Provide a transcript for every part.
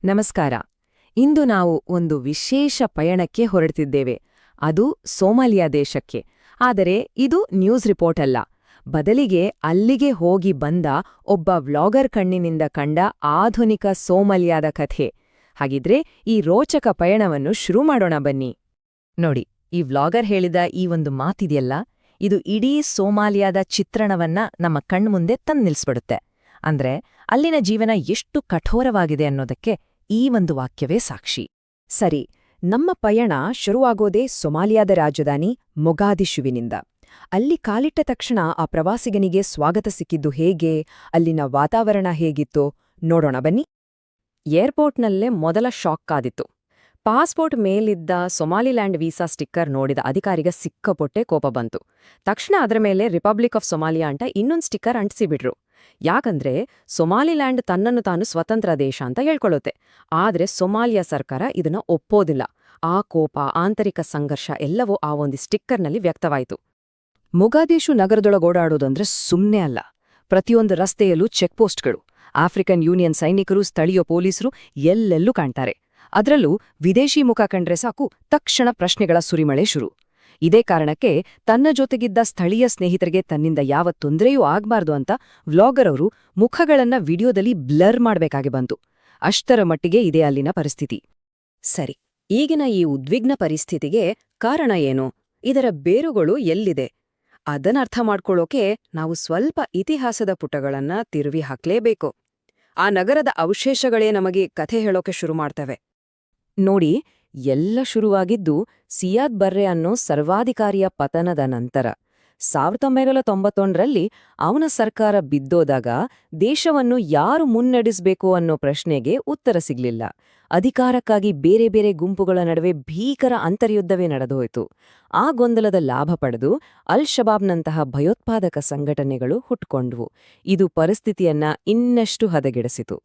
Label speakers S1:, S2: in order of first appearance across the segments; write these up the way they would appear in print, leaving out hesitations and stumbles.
S1: ನಮಸ್ಕಾರ. ಇಂದು ನಾವು ಒಂದು ವಿಶೇಷ ಪಯಣಕ್ಕೆ ಹೊರಡ್ತಿದ್ದೇವೆ. ಅದು ಸೋಮಾಲಿಯಾ ದೇಶಕ್ಕೆ. ಆದರೆ ಇದು ನ್ಯೂಸ್ ರಿಪೋರ್ಟ್ ಅಲ್ಲ. ಬದಲಿಗೆ ಅಲ್ಲಿಗೆ ಹೋಗಿ ಬಂದ ಒಬ್ಬ ವ್ಲಾಗರ್ ಕಣ್ಣಿನಿಂದ ಕಂಡ ಆಧುನಿಕ ಸೋಮಾಲಿಯಾದ ಕಥೆ. ಹಾಗಿದ್ರೆ ಈ ರೋಚಕ ಪಯಣವನ್ನು ಶುರು ಮಾಡೋಣ ಬನ್ನಿ. ನೋಡಿ, ಈ ವ್ಲಾಗರ್ ಹೇಳಿದ ಈ ಒಂದು ಮಾತಿದೆಯಲ್ಲ, ಇದು ಇಡೀ ಸೋಮಾಲಿಯಾದ ಚಿತ್ರಣವನ್ನ ನಮ್ಮ ಕಣ್ಮುಂದೆ ತಂದ್ನಿಲ್ಸ್ಬಿಡುತ್ತೆ. ಅಂದ್ರೆ ಅಲ್ಲಿನ ಜೀವನ ಎಷ್ಟು ಕಠೋರವಾಗಿದೆ ಅನ್ನೋದಕ್ಕೆ ಈ ಒಂದು ವಾಕ್ಯವೇ ಸಾಕ್ಷಿ.
S2: ಸರಿ, ನಮ್ಮ ಪಯಣ ಶುರುವಾಗೋದೇ ಸೊಮಾಲಿಯಾದ ರಾಜಧಾನಿ ಮೊಗಾದಿಶುವಿನಿಂದ. ಅಲ್ಲಿ ಕಾಲಿಟ್ಟ ತಕ್ಷಣ ಆ ಪ್ರವಾಸಿಗನಿಗೆ ಸ್ವಾಗತ ಸಿಕ್ಕಿದ್ದು ಹೇಗೆ, ಅಲ್ಲಿನ ವಾತಾವರಣ ಹೇಗಿತ್ತು ನೋಡೋಣ ಬನ್ನಿ.
S1: ಏರ್ಪೋರ್ಟ್ನಲ್ಲೇ ಮೊದಲ ಶಾಕ್ ಆದಿತ್ತು. ಪಾಸ್ಪೋರ್ಟ್ ಮೇಲಿದ್ದ ಸೊಮಾಲಿಲ್ಯಾಂಡ್ ವೀಸಾ ಸ್ಟಿಕ್ಕರ್ ನೋಡಿದ ಅಧಿಕಾರಿಗೆ ಸಿಕ್ಕಾಪಟ್ಟೆ ಕೋಪ ಬಂತು. ತಕ್ಷಣ ಅದರ ಮೇಲೆ ರಿಪಬ್ಲಿಕ್ ಆಫ್ ಸೊಮಾಲಿಯಾ ಅಂತ ಇನ್ನೊಂದು ಸ್ಟಿಕ್ಕರ್ ಅಂಟಿಸಿಬಿಟ್ರು. ಯಾಕಂದ್ರೆ ಸೊಮಾಲಿಲ್ಯಾಂಡ್ ತನ್ನನ್ನು ತಾನು ಸ್ವತಂತ್ರ ದೇಶ ಅಂತ ಹೇಳ್ಕೊಳ್ಳುತ್ತೆ. ಆದ್ರೆ ಸೊಮಾಲಿಯಾ ಸರ್ಕಾರ ಇದನ್ನ ಒಪ್ಪೋದಿಲ್ಲ. ಆ ಕೋಪ, ಆಂತರಿಕ ಸಂಘರ್ಷ ಎಲ್ಲವೂ ಆ ಒಂದು ಸ್ಟಿಕ್ಕರ್ನಲ್ಲಿ ವ್ಯಕ್ತವಾಯಿತು.
S2: ಮೊಗಾದಿಶು ನಗರದೊಳಗೋಡಾಡೋದಂದ್ರೆ ಸುಮ್ಮನೆ ಅಲ್ಲ. ಪ್ರತಿಯೊಂದು ರಸ್ತೆಯಲ್ಲೂ ಚೆಕ್ಪೋಸ್ಟ್ಗಳು, ಆಫ್ರಿಕನ್ ಯೂನಿಯನ್ ಸೈನಿಕರು, ಸ್ಥಳೀಯ ಪೊಲೀಸರು ಎಲ್ಲೆಲ್ಲೂ ಕಾಣ್ತಾರೆ. ಅದರಲ್ಲೂ ವಿದೇಶಿ ಮುಖ ಕಂಡ್ರೆ ಸಾಕು, ತಕ್ಷಣ ಪ್ರಶ್ನೆಗಳ ಸುರಿಮಳೆ ಶುರು. ಇದೇ ಕಾರಣಕ್ಕೆ ತನ್ನ ಜೊತೆಗಿದ್ದ ಸ್ಥಳೀಯ ಸ್ನೇಹಿತರಿಗೆ ತನ್ನಿಂದ ಯಾವ ತೊಂದರೆಯೂ ಆಗ್ಬಾರ್ದು ಅಂತ ವ್ಲಾಗರ್ ಅವರು ಮುಖಗಳನ್ನ ವಿಡಿಯೋದಲ್ಲಿ ಬ್ಲರ್ ಮಾಡ್ಬೇಕಾಗಿ ಬಂತು. ಅಷ್ಟರ ಮಟ್ಟಿಗೆ ಇದೆ ಅಲ್ಲಿನ ಪರಿಸ್ಥಿತಿ.
S1: ಸರಿ, ಈಗಿನ ಈ ಉದ್ವಿಗ್ನ ಪರಿಸ್ಥಿತಿಗೆ ಕಾರಣ ಏನು? ಇದರ ಬೇರುಗಳು ಎಲ್ಲಿದೆ? ಅದನ್ನರ್ಥ ಮಾಡ್ಕೊಳ್ಳೋಕೆ ನಾವು ಸ್ವಲ್ಪ ಇತಿಹಾಸದ ಪುಟಗಳನ್ನ ತಿರುವಿ ಹಾಕ್ಲೇಬೇಕು. ಆ ನಗರದ ಅವಶೇಷಗಳೇ ನಮಗೆ ಕಥೆ ಹೇಳೋಕೆ ಶುರು ಮಾಡ್ತವೆ.
S2: ನೋಡಿ, ಎಲ್ಲ ಶುರುವಾಗಿದ್ದು ಸಿಯಾದ್ ಬರ್ರೆ ಅನ್ನೋ ಸರ್ವಾಧಿಕಾರಿಯ ಪತನದ ನಂತರ. 1991ರಲ್ಲಿ ಅವನ ಸರ್ಕಾರ ಬಿದ್ದೋದಾಗ ದೇಶವನ್ನು ಯಾರು ಮುನ್ನಡೆಸಬೇಕು ಅನ್ನೋ ಪ್ರಶ್ನೆಗೆ ಉತ್ತರ ಸಿಗ್ಲಿಲ್ಲ. ಅಧಿಕಾರಕ್ಕಾಗಿ ಬೇರೆ ಬೇರೆ ಗುಂಪುಗಳ ನಡುವೆ ಭೀಕರ ಅಂತರ್ಯುದ್ಧವೇ ನಡೆದೋಯ್ತು. ಆ ಗೊಂದಲದ ಲಾಭ ಪಡೆದು ಅಲ್ ಶಬಾಬ್ನಂತಹ ಭಯೋತ್ಪಾದಕ ಸಂಘಟನೆಗಳು ಹುಟ್ಕೊಂಡ್ವು. ಇದು ಪರಿಸ್ಥಿತಿಯನ್ನ ಇನ್ನಷ್ಟು ಹದಗೆಡಿಸಿತು.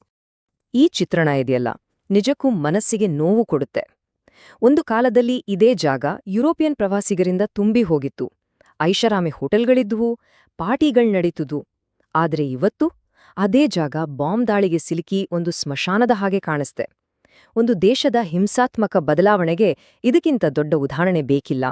S2: ಈ ಚಿತ್ರಣ ಇದೆಯಲ್ಲ, ನಿಜಕ್ಕೂ ಮನಸ್ಸಿಗೆ ನೋವು ಕೊಡುತ್ತೆ. ಒಂದು ಕಾಲದಲ್ಲಿ ಇದೇ ಜಾಗ ಯುರೋಪಿಯನ್ ಪ್ರವಾಸಿಗರಿಂದ ತುಂಬಿ ಹೋಗಿತ್ತು. ಐಷಾರಾಮಿ ಹೋಟೆಲ್ಗಳಿದ್ವು, ಪಾರ್ಟಿಗಳ್ ನಡೀತುದು. ಆದ್ರೆ ಇವತ್ತು ಅದೇ ಜಾಗ ಬಾಂಬ್ ದಾಳಿಗೆ ಸಿಲುಕಿ ಒಂದು ಸ್ಮಶಾನದ ಹಾಗೆ ಕಾಣಿಸ್ತೆ. ಒಂದು ದೇಶದ ಹಿಂಸಾತ್ಮಕ ಬದಲಾವಣೆಗೆ ಇದಕ್ಕಿಂತ ದೊಡ್ಡ ಉದಾಹರಣೆ ಬೇಕಿಲ್ಲ.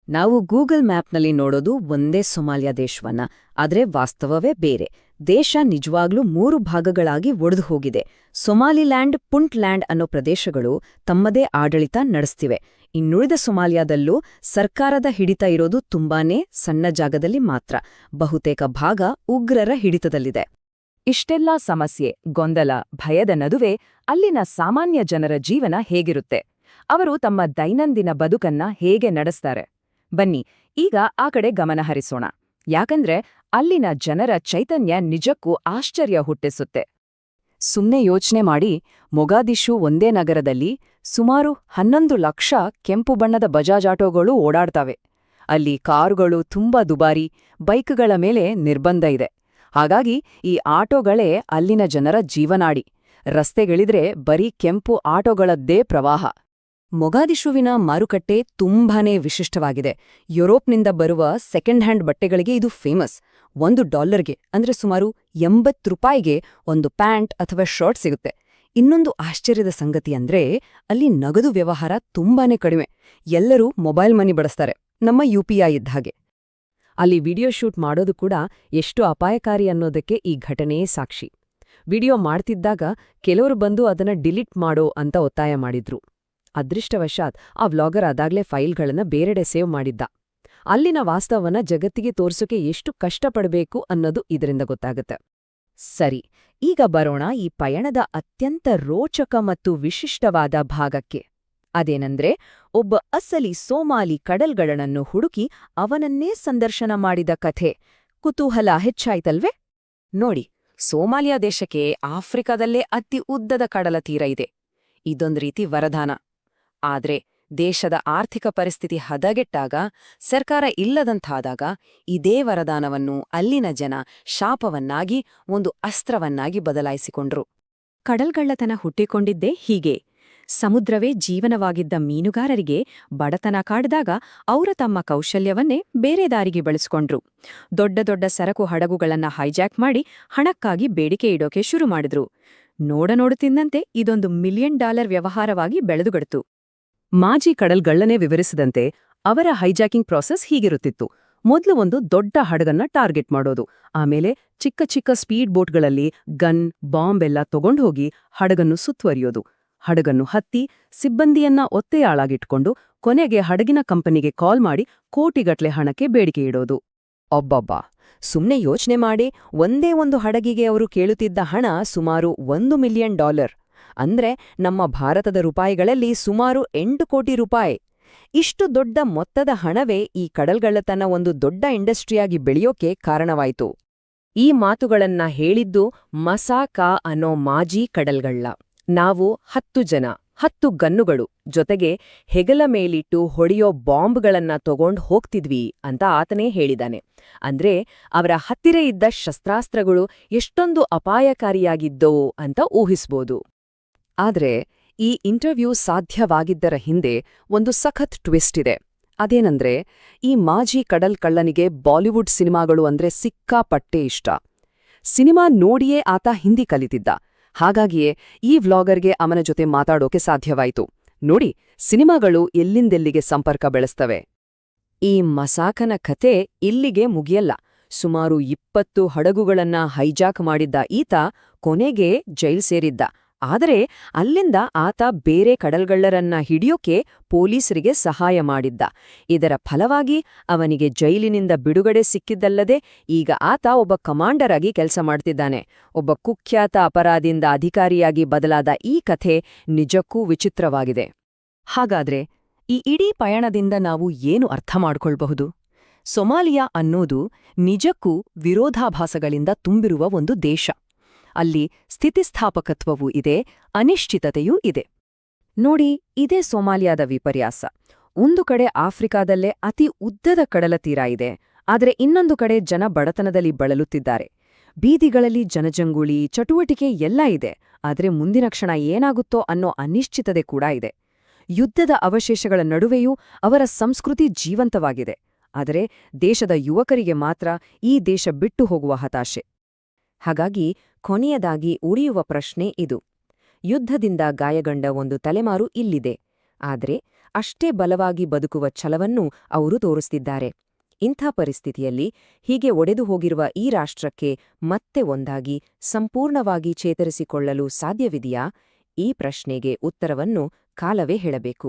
S1: ನಾವು ಗೂಗಲ್ ಮ್ಯಾಪ್ನಲ್ಲಿ ನೋಡೋದು ಒಂದೇ ಸೊಮಾಲಿಯಾ ದೇಶವನ್ನ, ಆದ್ರೆ ವಾಸ್ತವವೇ ಬೇರೆ. ದೇಶ ನಿಜವಾಗ್ಲೂ 3 ಭಾಗಗಳಾಗಿ ಒಡೆದು ಹೋಗಿದೆ. ಸೊಮಾಲಿಲ್ಯಾಂಡ್, ಪುಂಟ್ಲ್ಯಾಂಡ್ ಅನ್ನೋ ಪ್ರದೇಶಗಳು ತಮ್ಮದೇ ಆಡಳಿತ ನಡೆಸ್ತಿವೆ. ಇನ್ನುಳಿದ ಸೊಮಾಲಿಯಾದಲ್ಲೂ ಸರ್ಕಾರದ ಹಿಡಿತ ಇರೋದು ತುಂಬಾನೇ ಸಣ್ಣ ಜಾಗದಲ್ಲಿ ಮಾತ್ರ. ಬಹುತೇಕ ಭಾಗ ಉಗ್ರರ ಹಿಡಿತದಲ್ಲಿದೆ.
S2: ಇಷ್ಟೆಲ್ಲಾ ಸಮಸ್ಯೆ, ಗೊಂದಲ, ಭಯದ ನಡುವೆ ಅಲ್ಲಿನ ಸಾಮಾನ್ಯ ಜನರ ಜೀವನ ಹೇಗಿರುತ್ತೆ? ಅವರು ತಮ್ಮ ದೈನಂದಿನ ಬದುಕನ್ನ ಹೇಗೆ ನಡೆಸ್ತಾರೆ? ಬನ್ನಿ ಈಗ ಆ ಕಡೆ ಗಮನ ಹರಿಸೋಣ. ಯಾಕಂದ್ರೆ ಅಲ್ಲಿನ ಜನರ ಚೈತನ್ಯ ನಿಜಕ್ಕೂ ಆಶ್ಚರ್ಯ ಹುಟ್ಟಿಸುತ್ತೆ. ಸುಮ್ನೆ ಯೋಚನೆ ಮಾಡಿ, ಮೊಗಾದಿಶು ಒಂದೇ ನಗರದಲ್ಲಿ ಸುಮಾರು 11 ಲಕ್ಷ ಕೆಂಪು ಬಣ್ಣದ ಬಜಾಜ್ ಆಟೋಗಳು ಓಡಾಡ್ತವೆ. ಅಲ್ಲಿ ಕಾರುಗಳು ತುಂಬಾ ದುಬಾರಿ, ಬೈಕ್ಗಳ ಮೇಲೆ ನಿರ್ಬಂಧ ಇದೆ. ಹಾಗಾಗಿ ಈ ಆಟೋಗಳೇ ಅಲ್ಲಿನ ಜನರ ಜೀವನಾಡಿ. ರಸ್ತೆಗಳಿದ್ರೆ ಬರೀ ಕೆಂಪು ಆಟೋಗಳದ್ದೇ ಪ್ರವಾಹ.
S1: ಮೊಗಾದಿಶುವಿನ ಮಾರುಕಟ್ಟೆ ತುಂಬಾನೇ ವಿಶಿಷ್ಟವಾಗಿದೆ. ಯುರೋಪ್ನಿಂದ ಬರುವ ಸೆಕೆಂಡ್ ಹ್ಯಾಂಡ್ ಬಟ್ಟೆಗಳಿಗೆ ಇದು ಫೇಮಸ್. $1 ಅಂದ್ರೆ ಸುಮಾರು 80 ರೂಪಾಯಿಗೆ ಒಂದು ಪ್ಯಾಂಟ್ ಅಥವಾ ಶರ್ಟ್ ಸಿಗುತ್ತೆ. ಇನ್ನೊಂದು ಆಶ್ಚರ್ಯದ ಸಂಗತಿ ಅಂದ್ರೆ ಅಲ್ಲಿ ನಗದು ವ್ಯವಹಾರ ತುಂಬಾನೇ ಕಡಿಮೆ. ಎಲ್ಲರೂ ಮೊಬೈಲ್ ಮನಿ ಬಳಸ್ತಾರೆ, ನಮ್ಮ UPI ಇದ್ದ ಹಾಗೆ.
S2: ಅಲ್ಲಿ ವಿಡಿಯೋ ಶೂಟ್ ಮಾಡೋದು ಕೂಡ ಎಷ್ಟು ಅಪಾಯಕಾರಿ ಅನ್ನೋದಕ್ಕೆ ಈ ಘಟನೆಯೇ ಸಾಕ್ಷಿ. ವಿಡಿಯೋ ಮಾಡ್ತಿದ್ದಾಗ ಕೆಲವರು ಬಂದು ಅದನ್ನ ಡಿಲೀಟ್ ಮಾಡೋ ಅಂತ ಒತ್ತಾಯ ಮಾಡಿದ್ರು. ಅದೃಷ್ಟವಶಾತ್ ಆ ವ್ಲಾಗರ್ ಅದಾಗ್ಲೇ ಫೈಲ್ಗಳನ್ನ ಬೇರೆಡೆ ಸೇವ್ ಮಾಡಿದ್ದ. ಅಲ್ಲಿನ ವಾಸ್ತವನ ಜಗತ್ತಿಗೆ ತೋರ್ಸೋಕೆ ಎಷ್ಟು ಕಷ್ಟಪಡಬೇಕು ಅನ್ನೋದು ಇದರಿಂದ ಗೊತ್ತಾಗುತ್ತೆ. ಸರಿ, ಈಗ ಬರೋಣ ಈ ಪಯಣದ ಅತ್ಯಂತ ರೋಚಕ ಮತ್ತು ವಿಶಿಷ್ಟವಾದ ಭಾಗಕ್ಕೆ. ಅದೇನಂದ್ರೆ ಒಬ್ಬ ಅಸಲಿ ಸೋಮಾಲಿ ಕಡಲ್ಗಳ್ಳನನ್ನು ಹುಡುಕಿ ಅವನನ್ನೇ ಸಂದರ್ಶನ ಮಾಡಿದ ಕಥೆ. ಕುತೂಹಲ ಹೆಚ್ಚಾಯ್ತಲ್ವೇ? ನೋಡಿ, ಸೋಮಾಲಿಯಾ ದೇಶಕ್ಕೆ ಆಫ್ರಿಕಾದಲ್ಲೇ ಅತಿ ಉದ್ದದ ಕಡಲ ತೀರ ಇದೆ. ಇದೊಂದು ರೀತಿ ವರದಾನ. ಆದ್ರೆ ದೇಶದ ಆರ್ಥಿಕ ಪರಿಸ್ಥಿತಿ ಹದಗೆಟ್ಟಾಗ, ಸರ್ಕಾರ ಇಲ್ಲದಂತಾದಾಗ ಇದೇ ವರದಾನವನ್ನು ಅಲ್ಲಿನ ಜನ ಶಾಪವನ್ನಾಗಿ, ಒಂದು ಅಸ್ತ್ರವನ್ನಾಗಿ ಬದಲಾಯಿಸಿಕೊಂಡ್ರು. ಕಡಲ್ಗಳ್ಳತನ ಹುಟ್ಟಿಕೊಂಡಿದ್ದೇ ಹೀಗೆ. ಸಮುದ್ರವೇ ಜೀವನವಾಗಿದ್ದ ಮೀನುಗಾರರಿಗೆ ಬಡತನ ಕಾಡ್ದಾಗ ಅವರು ತಮ್ಮ ಕೌಶಲ್ಯವನ್ನೇ ಬೇರೆ ದಾರಿಗೆ ಬಳಸ್ಕೊಂಡ್ರು. ದೊಡ್ಡ ದೊಡ್ಡ ಸರಕು ಹಡಗುಗಳನ್ನ ಹೈಜಾಕ್ ಮಾಡಿ ಹಣಕ್ಕಾಗಿ ಬೇಡಿಕೆ ಇಡೋಕೆ ಶುರು ಮಾಡಿದ್ರು. ನೋಡುತ್ತಿದ್ದಂತೆ ಇದೊಂದು $1 ಮಿಲಿಯನ್ ವ್ಯವಹಾರವಾಗಿ ಬೆಳೆದುಗಡ್ತು. ಮಾಜಿ ಕಡಲ್ಗಳ್ಳನೇ ವಿವರಿಸಿದಂತೆ ಅವರ ಹೈಜಾಕಿಂಗ್ ಪ್ರಾಸೆಸ್ ಹೀಗಿರುತ್ತಿತ್ತು. ಮೊದಲು ಒಂದು ದೊಡ್ಡ ಹಡಗನ್ನ ಟಾರ್ಗೆಟ್ ಮಾಡೋದು, ಆಮೇಲೆ ಚಿಕ್ಕ ಚಿಕ್ಕ ಸ್ಪೀಡ್ ಬೋಟ್ಗಳಲ್ಲಿ ಗನ್, ಬಾಂಬ್ ಎಲ್ಲ ತಗೊಂಡ್ಹೋಗಿ ಹಡಗನ್ನು ಸುತ್ತುವರಿಯೋದು. ಹಡಗನ್ನು ಹತ್ತಿ ಸಿಬ್ಬಂದಿಯನ್ನ ಒತ್ತೆಯಾಳಾಗಿಟ್ಕೊಂಡು ಕೊನೆಗೆ ಹಡಗಿನ ಕಂಪನಿಗೆ ಕಾಲ್ ಮಾಡಿ ಕೋಟಿಗಟ್ಲೆ ಹಣಕ್ಕೆ ಬೇಡಿಕೆ ಇಡೋದು.
S1: ಒಬ್ಬಬ್ಬ, ಸುಮ್ನೆ ಯೋಚ್ನೆ ಮಾಡಿ, ಒಂದೇ ಒಂದು ಹಡಗಿಗೆ ಅವರು ಕೇಳುತ್ತಿದ್ದ ಹಣ ಸುಮಾರು $1 ಮಿಲಿಯನ್. ಅಂದ್ರೆ ನಮ್ಮ ಭಾರತದ ರೂಪಾಯಿಗಳಲ್ಲಿ ಸುಮಾರು 8 ಕೋಟಿ ರೂಪಾಯಿ. ಇಷ್ಟು ದೊಡ್ಡ ಮೊತ್ತದ ಹಣವೇ ಈ ಕಡಲ್ಗಳ್ಳತನ ಒಂದು ದೊಡ್ಡ ಇಂಡಸ್ಟ್ರಿಯಾಗಿ ಬೆಳೆಯೋಕೆ ಕಾರಣವಾಯಿತು. ಈ ಮಾತುಗಳನ್ನ ಹೇಳಿದ್ದು ಮಸಾಕಾ ಅನ್ನೋ ಮಾಜಿ ಕಡಲ್ಗಳ್ಳ. ನಾವು 10 ಜನ, 10 ಗನ್ನುಗಳು, ಜೊತೆಗೆ ಹೆಗಲ ಮೇಲಿಟ್ಟು ಹೊಡೆಯೋ ಬಾಂಬ್ಗಳನ್ನ ತಗೊಂಡ್ ಹೋಗ್ತಿದ್ವಿ ಅಂತ ಆತನೇ ಹೇಳಿದಾನೆ. ಅಂದ್ರೆ ಅವರ ಹತ್ತಿರ ಇದ್ದ ಶಸ್ತ್ರಾಸ್ತ್ರಗಳು ಎಷ್ಟೊಂದು ಅಪಾಯಕಾರಿಯಾಗಿದ್ದವು ಅಂತ ಊಹಿಸ್ಬೋದು. ಆದ್ರೆ ಈ ಇಂಟರ್ವ್ಯೂ ಸಾಧ್ಯವಾಗಿದ್ದರ ಹಿಂದೆ ಒಂದು ಸಖತ್ ಟ್ವಿಸ್ಟ್ ಇದೆ. ಅದೇನಂದ್ರೆ, ಈ ಮಾಜಿ ಕಡಲ್ಕಳ್ಳನಿಗೆ ಬಾಲಿವುಡ್ ಸಿನಿಮಾಗಳು ಅಂದ್ರೆ ಸಿಕ್ಕಾಪಟ್ಟೆ ಇಷ್ಟ. ಸಿನಿಮಾ ನೋಡಿಯೇ ಆತ ಹಿಂದಿ ಕಲಿತಿದ್ದ. ಹಾಗಾಗಿಯೇ ಈ ವ್ಲಾಗರ್ಗೆ ಅವನ ಜೊತೆ ಮಾತಾಡೋಕೆ ಸಾಧ್ಯವಾಯಿತು. ನೋಡಿ, ಸಿನಿಮಾಗಳು ಎಲ್ಲಿಂದೆಲ್ಲಿಗೆ ಸಂಪರ್ಕ ಬೆಳೆಸ್ತವೆ. ಈ ಮಸಾಕನ ಕಥೆ ಇಲ್ಲಿಗೆ ಮುಗಿಯಲ್ಲ. ಸುಮಾರು 20 ಹಡಗುಗಳನ್ನ ಹೈಜಾಕ್ ಮಾಡಿದ್ದ ಈತ ಕೊನೆಗೆ ಜೈಲ್ ಸೇರಿದ್ದ. ಆದರೆ ಅಲ್ಲಿಂದ ಆತ ಬೇರೆ ಕಡಲ್ಗಳ್ಳರನ್ನ ಹಿಡಿಯೋಕೆ ಪೊಲೀಸರಿಗೆ ಸಹಾಯ ಮಾಡಿದ್ದ. ಇದರ ಫಲವಾಗಿ ಅವನಿಗೆ ಜೈಲಿನಿಂದ ಬಿಡುಗಡೆ ಸಿಕ್ಕಿದ್ದಲ್ಲದೆ ಈಗ ಆತ ಒಬ್ಬ ಕಮಾಂಡರ್ ಆಗಿ ಕೆಲಸ ಮಾಡ್ತಿದ್ದಾನೆ. ಒಬ್ಬ ಕುಖ್ಯಾತ ಅಪರಾಧಿಯಿಂದ ಅಧಿಕಾರಿಯಾಗಿ ಬದಲಾದ ಈ ಕಥೆ ನಿಜಕ್ಕೂ ವಿಚಿತ್ರವಾಗಿದೆ. ಹಾಗಾದ್ರೆ ಈ ಇಡೀ ಪಯಣದಿಂದ ನಾವು ಏನು ಅರ್ಥ ಮಾಡ್ಕೊಳ್ಬಹುದು? ಸೊಮಾಲಿಯಾ ಅನ್ನೋದು ನಿಜಕ್ಕೂ ವಿರೋಧಾಭಾಸಗಳಿಂದ ತುಂಬಿರುವ ಒಂದು ದೇಶ. ಅಲ್ಲಿ ಸ್ಥಿತಿಸ್ಥಾಪಕತ್ವವೂ ಇದೆ, ಅನಿಶ್ಚಿತತೆಯೂ ಇದೆ. ನೋಡಿ, ಇದೇ ಸೊಮಾಲಿಯಾದ ವಿಪರ್ಯಾಸ. ಒಂದು ಕಡೆ ಆಫ್ರಿಕಾದಲ್ಲೇ ಅತಿ ಉದ್ದದ ಕಡಲತೀರ ಇದೆ, ಆದರೆ ಇನ್ನೊಂದು ಕಡೆ ಜನ ಬಡತನದಲ್ಲಿ ಬಳಲುತ್ತಿದ್ದಾರೆ. ಬೀದಿಗಳಲ್ಲಿ ಜನಜಂಗುಳಿ, ಚಟುವಟಿಕೆ ಎಲ್ಲ ಇದೆ, ಆದರೆ ಮುಂದಿನ ಕ್ಷಣ ಏನಾಗುತ್ತೋ ಅನ್ನೋ ಅನಿಶ್ಚಿತತೆ ಕೂಡ ಇದೆ. ಯುದ್ಧದ ಅವಶೇಷಗಳ ನಡುವೆಯೂ ಅವರ ಸಂಸ್ಕೃತಿ ಜೀವಂತವಾಗಿದೆ. ಆದರೆ ದೇಶದ ಯುವಕರಿಗೆ ಮಾತ್ರ ಈ ದೇಶ ಬಿಟ್ಟು ಹೋಗುವ ಹತಾಶೆ. ಹಾಗಾಗಿ ಕೊನೆಯದಾಗಿ ಉಳಿಯುವ ಪ್ರಶ್ನೆ ಇದು: ಯುದ್ಧದಿಂದ ಗಾಯಗೊಂಡ ಒಂದು ತಲೆಮಾರು ಇಲ್ಲಿದೆ, ಆದರೆ ಅಷ್ಟೇ ಬಲವಾಗಿ ಬದುಕುವ ಛಲವನ್ನೂ ಅವರು ತೋರಿಸ್ತಿದ್ದಾರೆ. ಇಂಥ ಪರಿಸ್ಥಿತಿಯಲ್ಲಿ ಹೀಗೆ ಒಡೆದು ಹೋಗಿರುವ ಈ ರಾಷ್ಟ್ರಕ್ಕೆ ಮತ್ತೆ ಒಂದಾಗಿ ಸಂಪೂರ್ಣವಾಗಿ ಚೇತರಿಸಿಕೊಳ್ಳಲು ಸಾಧ್ಯವಿದೆಯಾ? ಈ ಪ್ರಶ್ನೆಗೆ ಉತ್ತರವನ್ನು ಕಾಲವೇ ಹೇಳಬೇಕು.